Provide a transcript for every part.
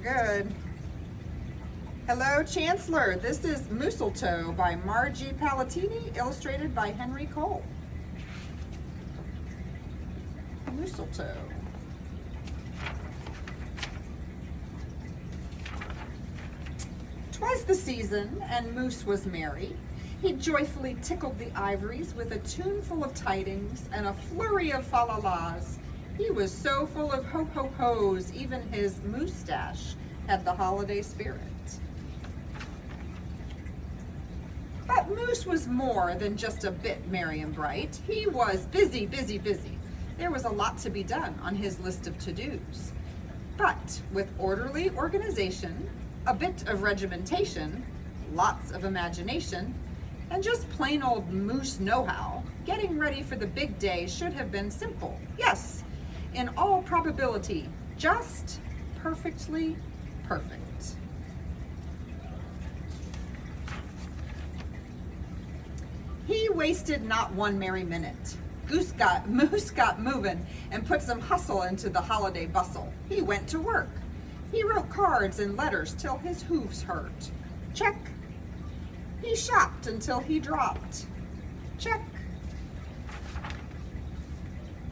Good. Hello, Chancellor. This is Mooseltoe by Margie Palatini, illustrated by Henry Cole. Mooseltoe. 'Twas the season, and Moose was merry. He joyfully tickled the ivories with a tuneful of tidings and a flurry of fa-la-las. He was so full of ho-ho-hos, even his moustache had the holiday spirit. But Moose was more than just a bit merry and bright. He was busy, busy, busy. There was a lot to be done on his list of to-dos. But with orderly organization, a bit of regimentation, lots of imagination, and just plain old Moose know-how, getting ready for the big day should have been simple. Yes, in all probability, just perfectly perfect. He wasted not one merry minute. Moose got moving and put some hustle into the holiday bustle. He went to work. He wrote cards and letters till his hooves hurt. Check. He shopped until he dropped. Check.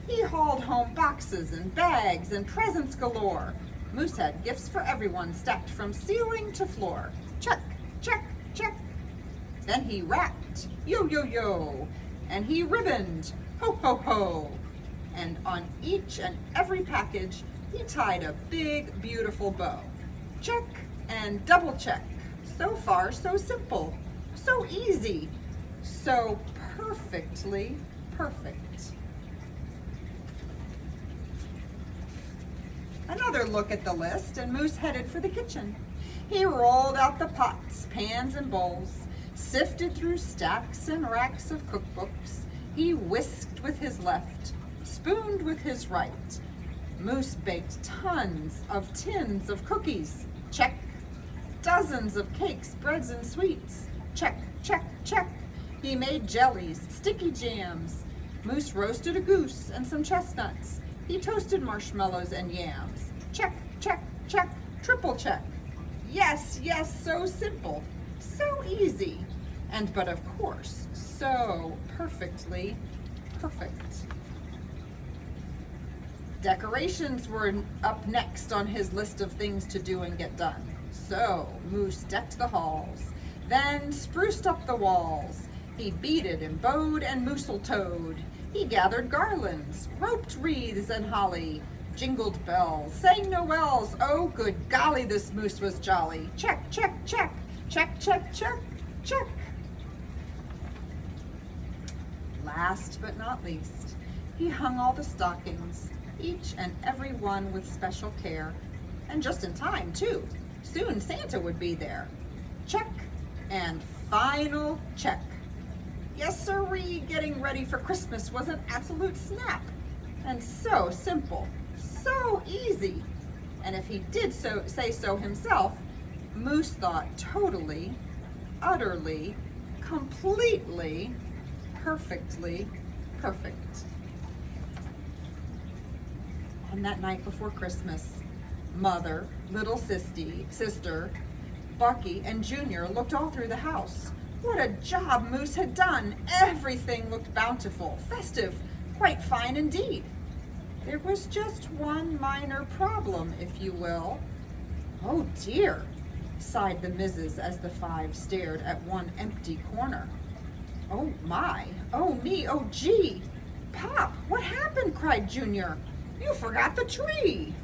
He hauled home boxes and bags and presents galore. Moose had gifts for everyone stacked from ceiling to floor. Check, check, check. Then he wrapped, yo-yo-yo, and he ribboned, ho-ho-ho. And on each and every package, he tied a big, beautiful bow. Check and double check. So far, so simple, so easy, so perfectly perfect. Another look at the list, and Moose headed for the kitchen. He rolled out the pots, pans, and bowls, sifted through stacks and racks of cookbooks. He whisked with his left, spooned with his right. Moose baked tons of tins of cookies. Check. Dozens of cakes, breads, and sweets. Check, check, check. He made jellies, sticky jams. Moose roasted a goose and some chestnuts. He toasted marshmallows and yams. Check, check, check, triple check. Yes, yes, so simple, so easy, and but of course, so perfectly perfect. Decorations were up next on his list of things to do and get done. So Moose decked the halls, then spruced up the walls. He beaded and bowed and mooseltoed. He gathered garlands, roped wreaths and holly, jingled bells, sang noels. Oh, good golly, this Moose was jolly. Check, check, check, check, check, check, check. Last but not least, he hung all the stockings, each and every one with special care, and just in time, too. Soon Santa would be there. Check and final check. Yes, sirree, getting ready for Christmas was an absolute snap, and so simple, so easy. And if he did say so himself, Moose thought totally, utterly, completely, perfectly perfect. On that night before Christmas, Mother, little sister, Bucky, and Junior looked all through the house. What a job Moose had done! Everything looked bountiful, festive, quite fine indeed. There was just one minor problem, if you will. Oh dear, sighed the missus as the five stared at one empty corner. Oh my, oh me, oh gee! Pop, what happened? Cried Junior. You forgot the tree.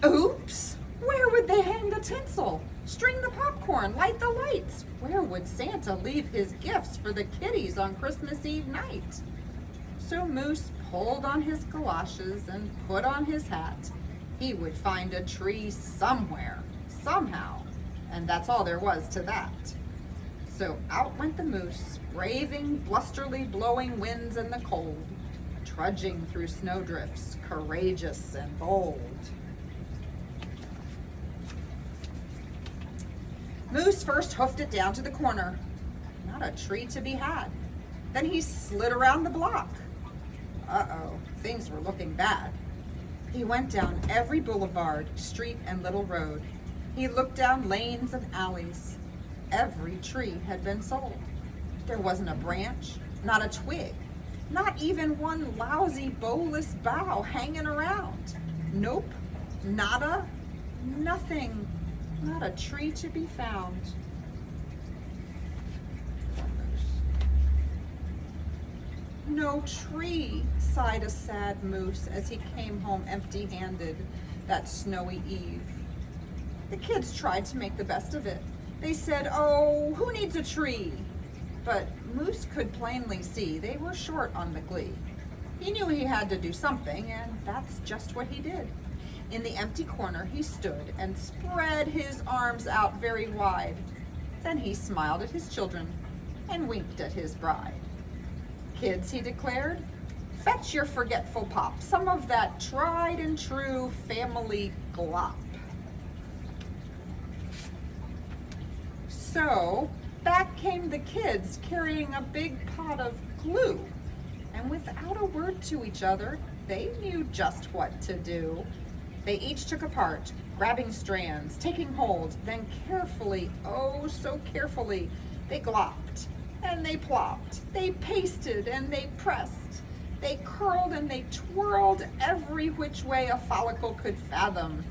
Oops! Where would they hang the tinsel? String the popcorn, light the lights. Where would Santa leave his gifts for the kiddies on Christmas Eve night? So Moose pulled on his galoshes and put on his hat. He would find a tree somewhere, somehow, and that's all there was to that. So out went the Moose, braving blusterly blowing winds and the cold, trudging through snowdrifts, courageous and bold. Moose first hoofed it down to the corner. Not a tree to be had. Then he slid around the block. Uh-oh, things were looking bad. He went down every boulevard, street, and little road. He looked down lanes and alleys. Every tree had been sold. There wasn't a branch, not a twig, not even one lousy bowless bough hanging around. Nope, nada, nothing, not a tree to be found. No tree, sighed a sad moose as he came home empty-handed that snowy eve. The kids tried to make the best of it. They said, "Oh, who needs a tree?" But Moose could plainly see they were short on the glee. He knew he had to do something, and that's just what he did. In the empty corner he stood and spread his arms out very wide. Then he smiled at his children and winked at his bride. "Kids," he declared, "fetch your forgetful pop, some of that tried and true family glop." So back came the kids carrying a big pot of glue, and without a word to each other, they knew just what to do. They each took a part, grabbing strands, taking hold, then carefully, oh so carefully, they glopped and they plopped, they pasted and they pressed, they curled and they twirled every which way a follicle could fathom,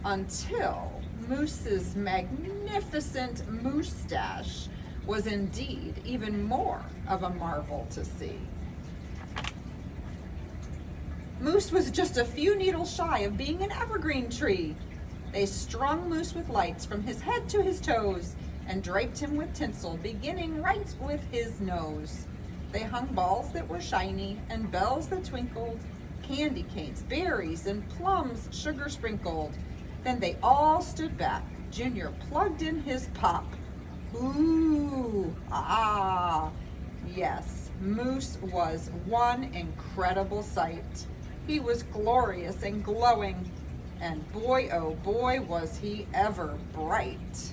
until Moose's magnificent moustache was indeed even more of a marvel to see. Moose was just a few needles shy of being an evergreen tree. They strung Moose with lights from his head to his toes and draped him with tinsel, beginning right with his nose. They hung balls that were shiny and bells that twinkled, candy canes, berries, and plums sugar sprinkled. Then they all stood back. Junior plugged in his pop. Ooh, ah, yes, Moose was one incredible sight. He was glorious and glowing, and boy, oh boy, was he ever bright.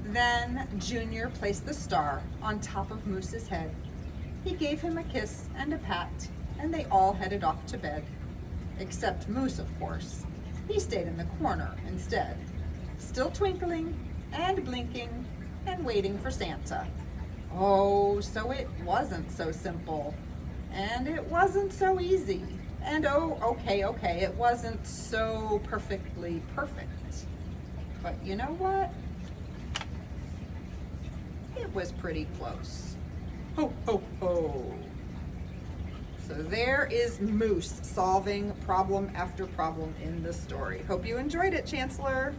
Then Junior placed the star on top of Moose's head. He gave him a kiss and a pat, and they all headed off to bed. Except Moose, of course. He stayed in the corner instead, still twinkling and blinking and waiting for Santa. Oh, so it wasn't so simple, and it wasn't so easy, and oh, okay, it wasn't so perfectly perfect. But you know what? It was pretty close. Ho, ho, ho. So there is Moose solving problem after problem in the story. Hope you enjoyed it, Chancellor.